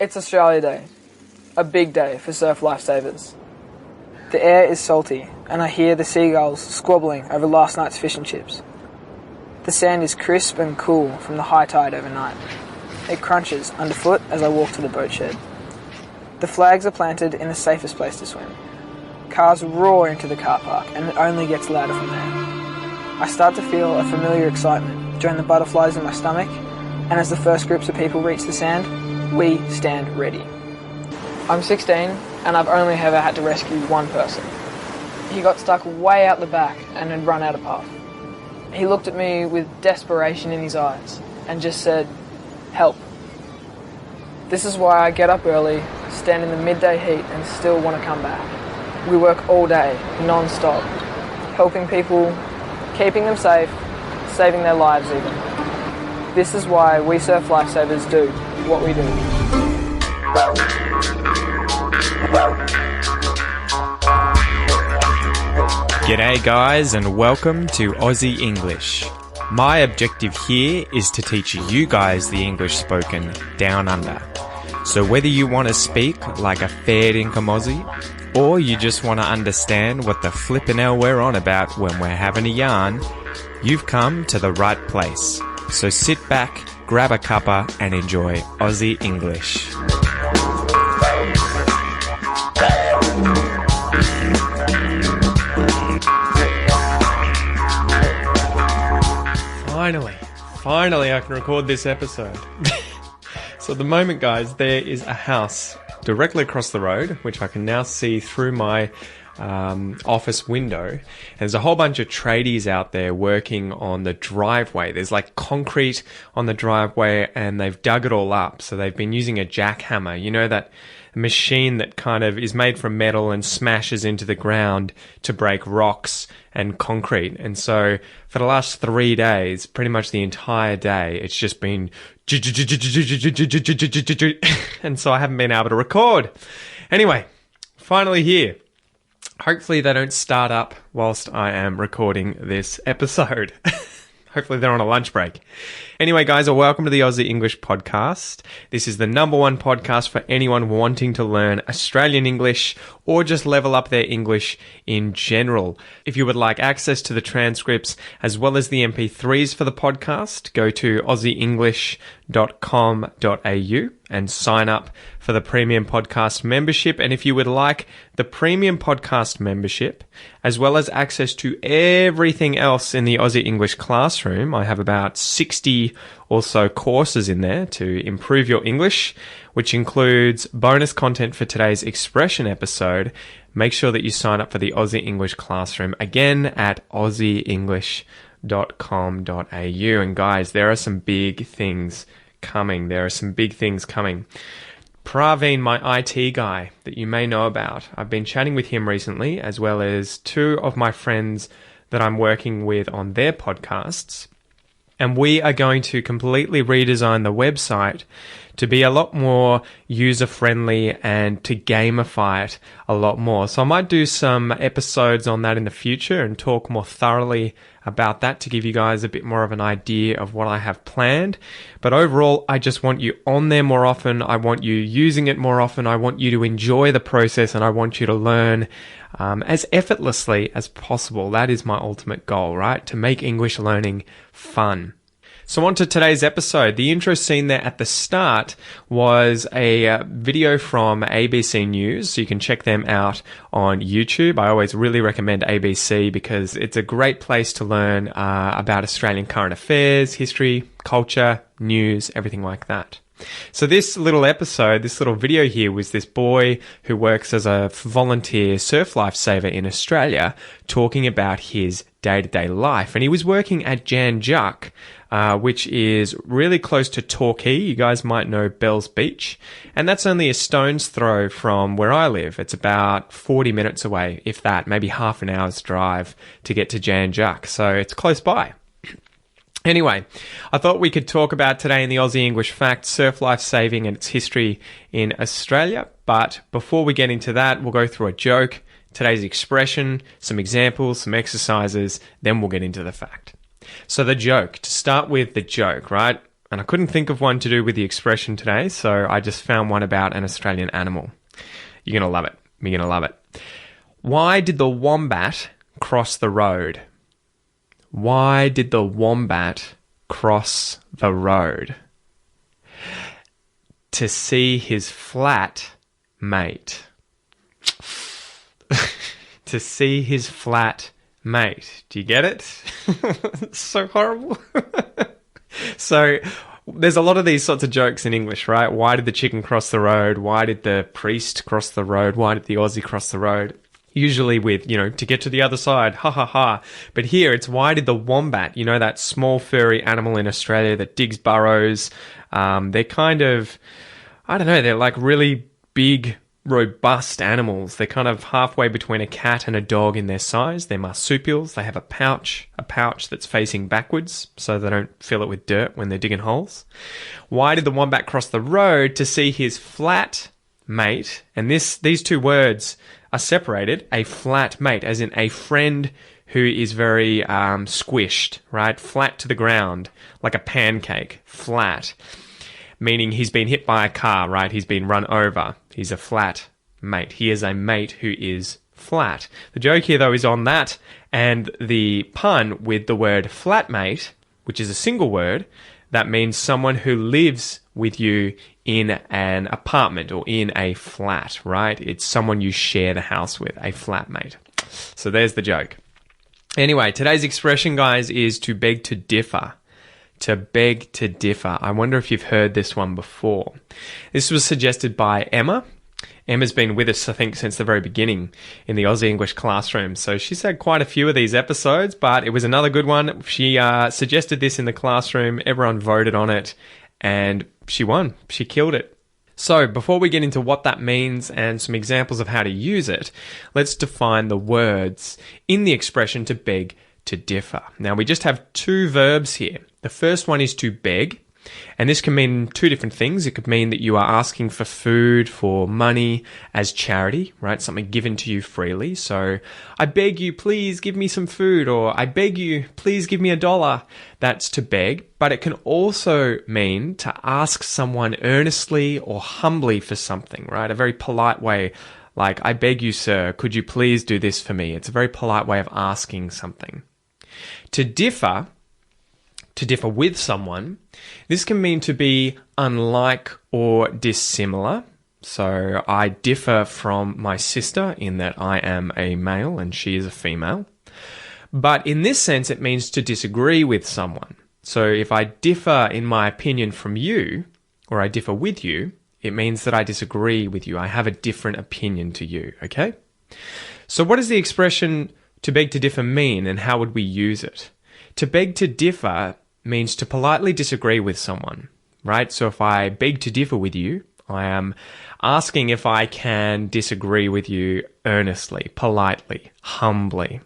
It's Australia Day, a big day for surf lifesavers. The air is salty, and I hear the seagulls squabbling over last night's fish and chips. The sand is crisp and cool from the high tide overnight. It crunches underfoot as I walk to the boat shed. The flags are planted in the safest place to swim. Cars roar into the car park, and it only gets louder from there. I start to feel a familiar excitement during the butterflies in my stomach, and as the first groups of people reach the sand, we stand ready. I'm 16, and I've only ever had to rescue one person. He got stuck way out the back and had run out of path. He looked at me with desperation in his eyes and just said, "Help." This is why I get up early, stand in the midday heat and still want to come back. We work all day, non-stop, helping people, keeping them safe, saving their lives even. This is why we surf lifesavers do what we do. G'day guys and welcome to Aussie English. My objective here is to teach you guys the English spoken down under. So whether you want to speak like a fair income Aussie, or you just want to understand what the flippin' hell we're on about when we're having a yarn, you've come to the right place. So sit back, grab a cuppa and enjoy Aussie English. Finally I can record this episode. So at the moment, guys, there is a house directly across the road, which I can now see through my office window. There's a whole bunch of tradies out there working on the driveway. There's like concrete on the driveway and they've dug it all up. So they've been using a jackhammer, you know, that machine that kind of is made from metal and smashes into the ground to break rocks and concrete. And so for the last 3 days, pretty much the entire day, it's just been and so I haven't been able to record. Anyway, finally here. Hopefully they don't start up whilst I am recording this episode. Hopefully they're on a lunch break. Anyway, guys, welcome to the Aussie English Podcast. This is the #1 podcast for anyone wanting to learn Australian English or just level up their English in general. If you would like access to the transcripts as well as the MP3s for the podcast, go to aussieenglish.com.au and sign up for the Premium Podcast membership. And if you would like the Premium Podcast membership, as well as access to everything else in the Aussie English classroom, I have about 60 or so courses in there to improve your English, which includes bonus content for today's expression episode. Make sure that you sign up for the Aussie English classroom again at aussieenglish.com.au. And guys, there are some big things coming. Praveen, my IT guy that you may know about, I've been chatting with him recently, as well as two of my friends that I'm working with on their podcasts. And we are going to completely redesign the website to be a lot more user-friendly and to gamify it a lot more. So I might do some episodes on that in the future and talk more thoroughly about that to give you guys a bit more of an idea of what I have planned. But overall, I just want you on there more often. I want you using it more often. I want you to enjoy the process and I want you to learn as effortlessly as possible. That is my ultimate goal, right? To make English learning fun. So on to today's episode. The intro scene there at the start was a video from ABC News, so you can check them out on YouTube. I always really recommend ABC because it's a great place to learn about Australian current affairs, history, culture, news, everything like that. So this little episode, this little video here was this boy who works as a volunteer surf lifesaver in Australia talking about his day-to-day life. And he was working at Jan Juc, which is really close to Torquay. You guys might know Bells Beach. And that's only a stone's throw from where I live. It's about 40 minutes away, if that, maybe half an hour's drive to get to Jan Juc. So it's close by. Anyway, I thought we could talk about today in the Aussie English Fact, surf life saving and its history in Australia. But before we get into that, we'll go through a joke, today's expression, some examples, some exercises, then we'll get into the fact. So the joke, to start with the joke, right? and I couldn't think of one to do with the expression today, so I just found one about an Australian animal. You're going to love it. You're going to love it. Why did the wombat cross the road? Why did the wombat cross the road? To see his flat mate. To see his flat mate. Do you get it? It's so horrible. So there's a lot of these sorts of jokes in English, right? Why did the chicken cross the road? Why did the priest cross the road? Why did the Aussie cross the road? Usually with, to get to the other side, ha ha ha. But here it's why did the wombat, that small furry animal in Australia that digs burrows, they're kind of, I don't know, they're like really big, robust animals. They're kind of halfway between a cat and a dog in their size. They're marsupials. They have a pouch that's facing backwards so they don't fill it with dirt when they're digging holes. Why did the wombat cross the road? To see his flat mate. And these two words are separated. A flat mate, as in a friend who is very squished, right? Flat to the ground, like a pancake, flat. Meaning he's been hit by a car, right? He's been run over. He's a flat mate. He is a mate who is flat. The joke here, though, is on that and the pun with the word flatmate, which is a single word, that means someone who lives with you in an apartment or in a flat, right? It's someone you share the house with, a flatmate. So there's the joke. Anyway, today's expression, guys, is to beg to differ. To beg to differ. I wonder if you've heard this one before. This was suggested by Emma. Emma's been with us, I think, since the very beginning in the Aussie English classroom. So she's had quite a few of these episodes, but it was another good one. She suggested this in the classroom. Everyone voted on it, and she won. She killed it. So before we get into what that means and some examples of how to use it, let's define the words in the expression to beg to differ. Now, we just have two verbs here. The first one is to beg, and this can mean two different things. It could mean that you are asking for food, for money as charity, right? Something given to you freely. So, I beg you, please give me some food, or I beg you, please give me $1. That's to beg, but it can also mean to ask someone earnestly or humbly for something, right? A very polite way, like, I beg you, sir, could you please do this for me? It's a very polite way of asking something. To differ with someone, this can mean to be unlike or dissimilar. So I differ from my sister in that I am a male and she is a female. But in this sense, it means to disagree with someone. So if I differ in my opinion from you, or I differ with you, it means that I disagree with you. I have a different opinion to you, okay? So what does the expression to beg to differ mean, and how would we use it? To beg to differ means to politely disagree with someone, right? So if I beg to differ with you, I am asking if I can disagree with you earnestly, politely, humbly.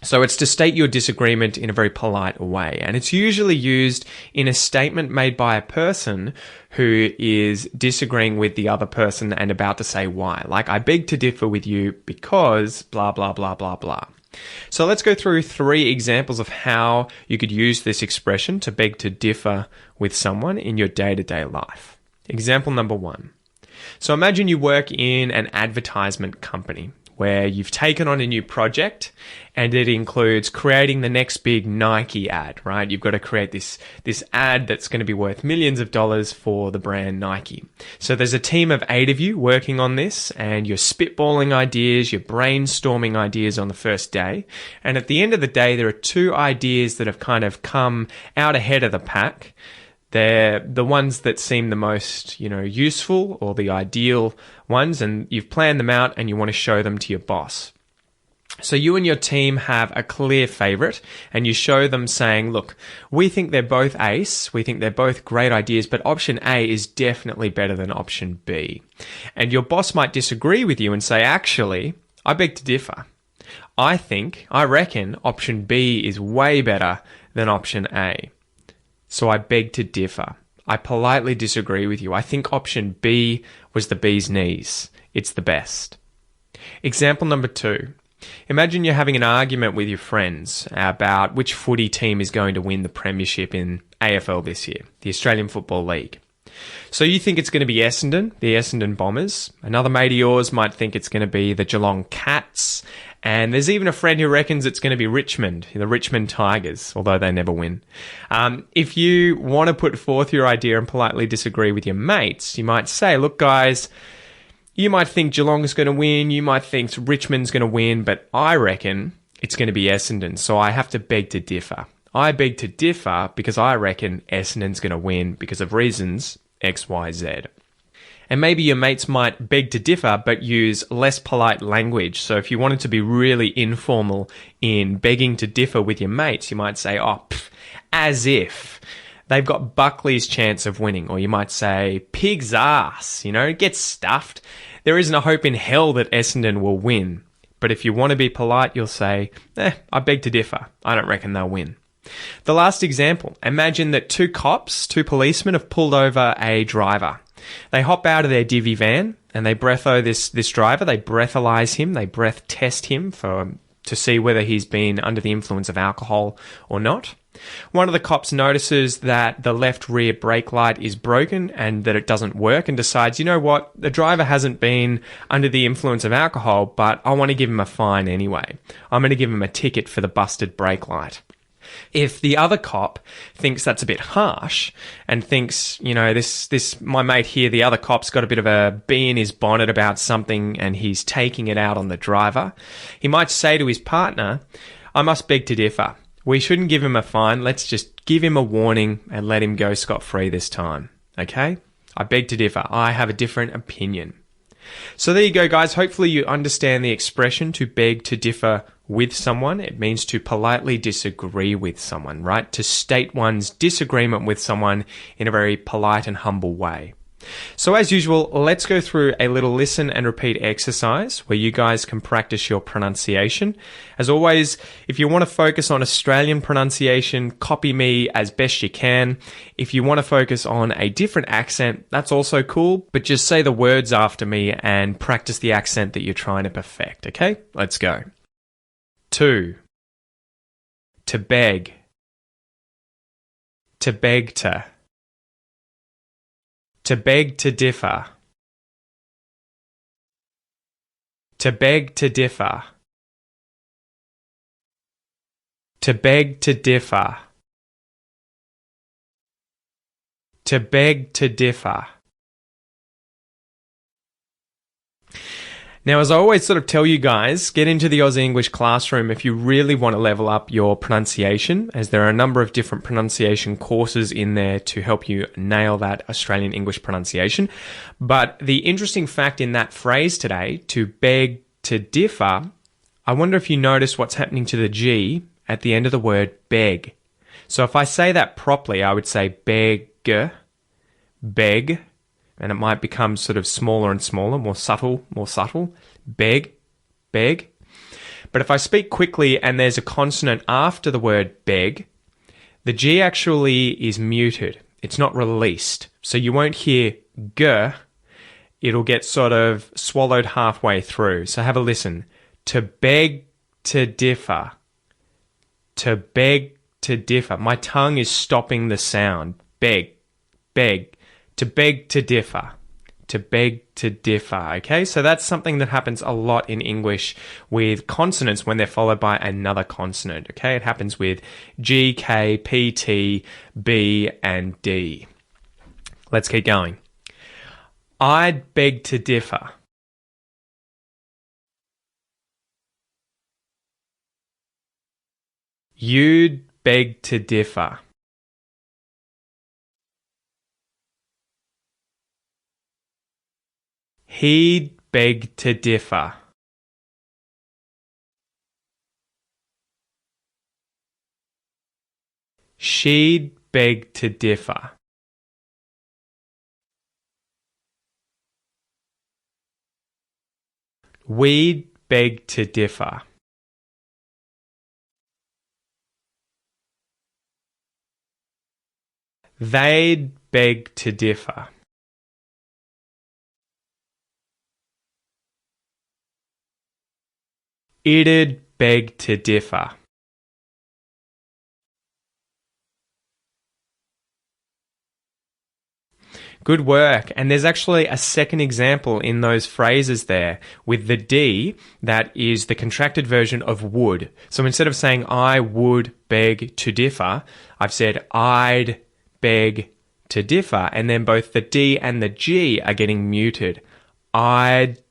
So it's to state your disagreement in a very polite way. And it's usually used in a statement made by a person who is disagreeing with the other person and about to say why. Like, I beg to differ with you because blah, blah, blah, blah, blah. So let's go through 3 examples of how you could use this expression to beg to differ with someone in your day-to-day life. Example number 1. So imagine you work in an advertisement company where you've taken on a new project and it includes creating the next big Nike ad, right? You've got to create this ad that's going to be worth millions of dollars for the brand Nike. So there's a team of 8 of you working on this, and you're spitballing ideas, you're brainstorming ideas on the first day. And at the end of the day, there are 2 ideas that have kind of come out ahead of the pack. They're the ones that seem the most, useful or the ideal ones, and you've planned them out and you want to show them to your boss. So you and your team have a clear favorite, and you show them saying, look, we think they're both ace, we think they're both great ideas, but option A is definitely better than option B. And your boss might disagree with you and say, actually, I beg to differ. I reckon option B is way better than option A. So I beg to differ. I politely disagree with you. I think option B was the bee's knees. It's the best. Example number 2. Imagine you're having an argument with your friends about which footy team is going to win the premiership in AFL this year, the Australian Football League. So you think it's going to be Essendon, the Essendon Bombers. Another mate of yours might think it's going to be the Geelong Cats. And there's even a friend who reckons it's going to be Richmond, the Richmond Tigers, although they never win. If you want to put forth your idea and politely disagree with your mates, you might say, look, guys, you might think Geelong's going to win, you might think Richmond's going to win, but I reckon it's going to be Essendon, so I have to beg to differ. I beg to differ because I reckon Essendon's going to win because of reasons X, Y, Z. And maybe your mates might beg to differ but use less polite language. So if you wanted to be really informal in begging to differ with your mates, you might say, as if they've got Buckley's chance of winning. Or you might say, pig's ass, get stuffed. There isn't a hope in hell that Essendon will win. But if you want to be polite, you'll say, I beg to differ. I don't reckon they'll win. The last example, imagine that two policemen have pulled over a driver. They hop out of their divvy van and they breatho this driver. They breathalyze him. They breath test him to see whether he's been under the influence of alcohol or not. One of the cops notices that the left rear brake light is broken and that it doesn't work and decides, you know what, the driver hasn't been under the influence of alcohol, but I want to give him a fine anyway. I'm going to give him a ticket for the busted brake light. If the other cop thinks that's a bit harsh and thinks, my mate here, the other cop's got a bit of a bee in his bonnet about something and he's taking it out on the driver, he might say to his partner, I must beg to differ. We shouldn't give him a fine. Let's just give him a warning and let him go scot-free this time. Okay? I beg to differ. I have a different opinion. So there you go, guys. Hopefully you understand the expression to beg to differ with someone. It means to politely disagree with someone, right? To state one's disagreement with someone in a very polite and humble way. So as usual, let's go through a little listen and repeat exercise where you guys can practice your pronunciation. As always, if you want to focus on Australian pronunciation, copy me as best you can. If you want to focus on a different accent, that's also cool, but just say the words after me and practice the accent that you're trying to perfect, okay? Let's go. To beg. To beg to. To beg to differ. To beg to differ. To beg to differ. To beg to differ. Now, as I always sort of tell you guys, get into the Aussie English classroom if you really want to level up your pronunciation, as there are a number of different pronunciation courses in there to help you nail that Australian English pronunciation. But the interesting fact in that phrase today, to beg to differ, I wonder if you notice what's happening to the G at the end of the word beg. So if I say that properly, I would say beg, beg, and it might become sort of smaller and smaller, more subtle, beg, beg. But if I speak quickly and there's a consonant after the word beg, the G actually is muted. It's not released. So you won't hear g, it'll get sort of swallowed halfway through. So have a listen. To beg to differ. To beg to differ. My tongue is stopping the sound. Beg, beg. To beg to differ. To beg to differ, okay? So that's something that happens a lot in English with consonants when they're followed by another consonant, okay? It happens with G, K, P, T, B, and D. Let's keep going. I'd beg to differ. You'd beg to differ. He'd beg to differ. She'd beg to differ. We'd beg to differ. They'd beg to differ. It'd beg to differ. Good work. And there's actually a second example in those phrases there with the D that is the contracted version of would. So instead of saying I would beg to differ, I've said I'd beg to differ. And then both the D and the G are getting muted. I'd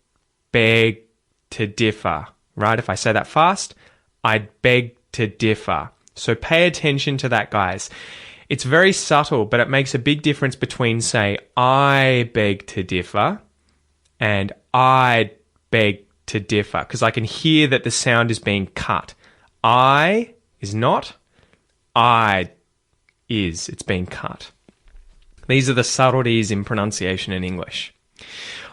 beg to differ, right? If I say that fast, I'd beg to differ. So pay attention to that, guys. It's very subtle, but it makes a big difference between, say, I beg to differ and I'd beg to differ, because I can hear that the sound is being cut. I is not, I is. It's being cut. These are the subtleties in pronunciation in English.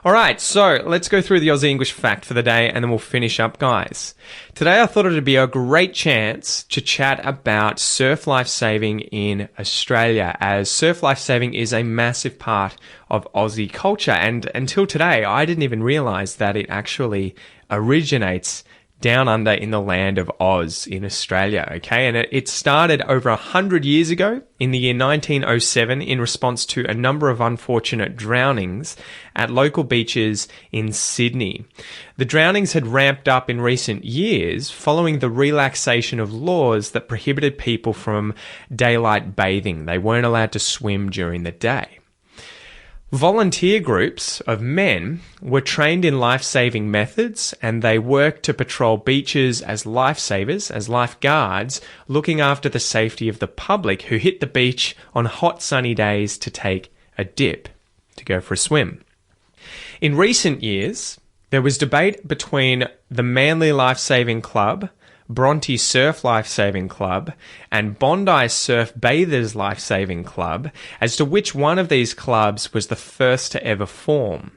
All right, so let's go through the Aussie English fact for the day and then we'll finish up, guys. Today I thought it would be a great chance to chat about surf lifesaving in Australia, as surf lifesaving is a massive part of Aussie culture. And until today, I didn't even realise that it actually originates down under in the land of Oz in Australia, okay? And it started over 100 years ago in the year 1907 in response to a number of unfortunate drownings at local beaches in Sydney. The drownings had ramped up in recent years following the relaxation of laws that prohibited people from daylight bathing. They weren't allowed to swim during the day. Volunteer groups of men were trained in life-saving methods, and they worked to patrol beaches as lifesavers, as lifeguards, looking after the safety of the public who hit the beach on hot sunny days to take a dip, to go for a swim. In recent years, there was debate between the Manly Lifesaving Club, Bronte Surf Lifesaving Club, and Bondi Surf Bathers Lifesaving Club as to which one of these clubs was the first to ever form.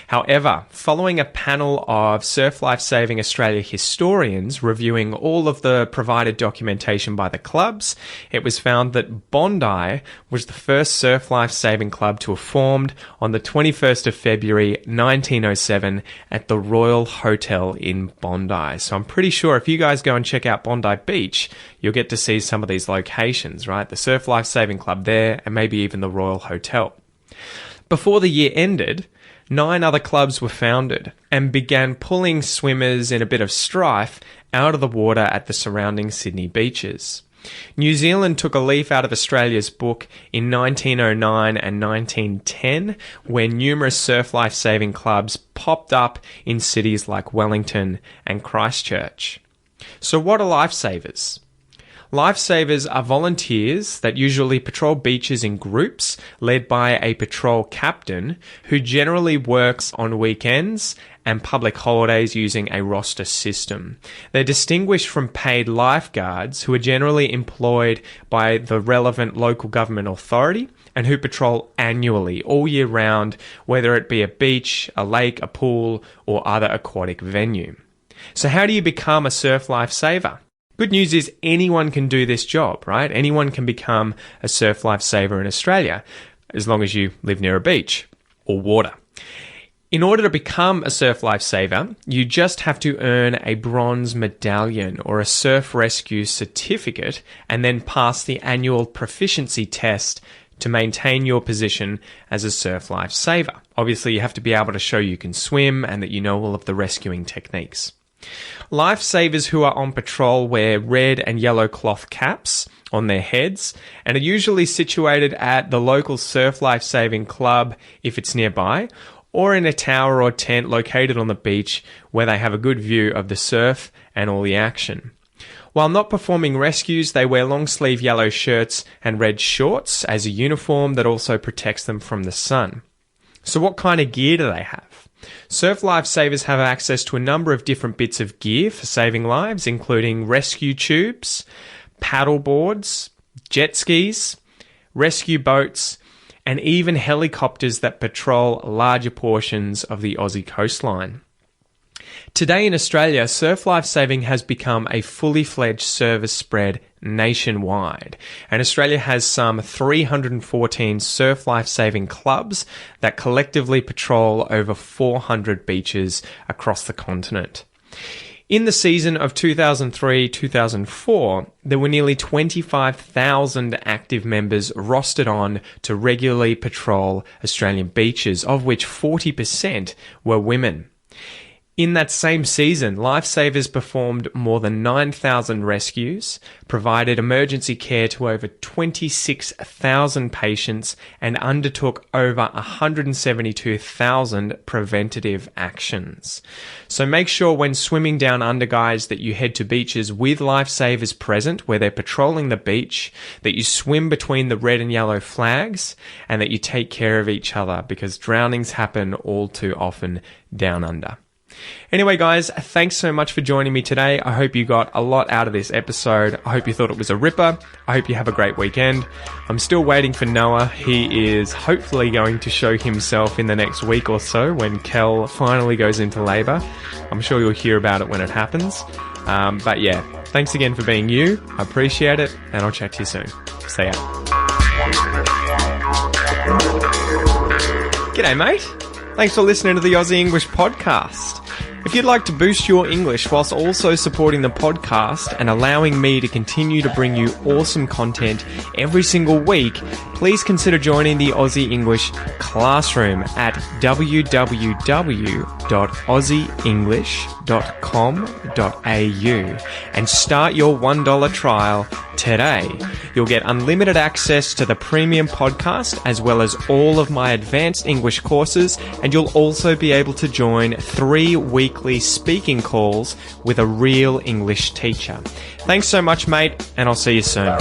However, following a panel of Surf Lifesaving Australia historians reviewing all of the provided documentation by the clubs, it was found that Bondi was the first surf lifesaving club to have formed on the 21st of February 1907 at the Royal Hotel in Bondi. So I'm pretty sure if you guys go and check out Bondi Beach, you'll get to see some of these locations, right? The Surf Lifesaving Club there, and maybe even the Royal Hotel. Before the year ended, 9 other clubs were founded and began pulling swimmers in a bit of strife out of the water at the surrounding Sydney beaches. New Zealand took a leaf out of Australia's book in 1909 and 1910, where numerous surf lifesaving clubs popped up in cities like Wellington and Christchurch. So what are lifesavers? Lifesavers are volunteers that usually patrol beaches in groups led by a patrol captain who generally works on weekends and public holidays using a roster system. They're distinguished from paid lifeguards who are generally employed by the relevant local government authority and who patrol annually all year round, whether it be a beach, a lake, a pool, or other aquatic venue. So how do you become a surf lifesaver? Good news is anyone can do this job, right? Anyone can become a surf lifesaver in Australia, as long as you live near a beach or water. In order to become a surf lifesaver, you just have to earn a bronze medallion or a surf rescue certificate and then pass the annual proficiency test to maintain your position as a surf lifesaver. Obviously, you have to be able to show you can swim and that you know all of the rescuing techniques. Lifesavers who are on patrol wear red and yellow cloth caps on their heads and are usually situated at the local surf lifesaving club if it's nearby, or in a tower or tent located on the beach where they have a good view of the surf and all the action. While not performing rescues, they wear long-sleeve yellow shirts and red shorts as a uniform that also protects them from the sun. So what kind of gear do they have? Surf lifesavers have access to a number of different bits of gear for saving lives, including rescue tubes, paddle boards, jet skis, rescue boats, and even helicopters that patrol larger portions of the Aussie coastline. Today in Australia, surf lifesaving has become a fully fledged service spread nationwide, and Australia has some 314 surf lifesaving clubs that collectively patrol over 400 beaches across the continent. In the season of 2003-2004, there were nearly 25,000 active members rostered on to regularly patrol Australian beaches, of which 40% were women. In that same season, lifesavers performed more than 9,000 rescues, provided emergency care to over 26,000 patients, and undertook over 172,000 preventative actions. So make sure when swimming down under, guys, that you head to beaches with lifesavers present where they're patrolling the beach, that you swim between the red and yellow flags, and that you take care of each other because drownings happen all too often down under. Anyway, guys, thanks so much for joining me today. I hope you got a lot out of this episode. I hope you thought it was a ripper. I hope you have a great weekend. I'm still waiting for Noah. He is hopefully going to show himself in the next week or so when Kel finally goes into labour. I'm sure you'll hear about it when it happens. But yeah, thanks again for being you. I appreciate it, and I'll chat to you soon. See ya. G'day, mate. Thanks for listening to the Aussie English Podcast. If you'd like to boost your English whilst also supporting the podcast and allowing me to continue to bring you awesome content every single week, please consider joining the Aussie English Classroom at www.aussieenglish.com.au and start your $1 trial today. You'll get unlimited access to the premium podcast as well as all of my advanced English courses, and you'll also be able to join 3 weekly speaking calls with a real English teacher. Thanks so much, mate, and I'll see you soon.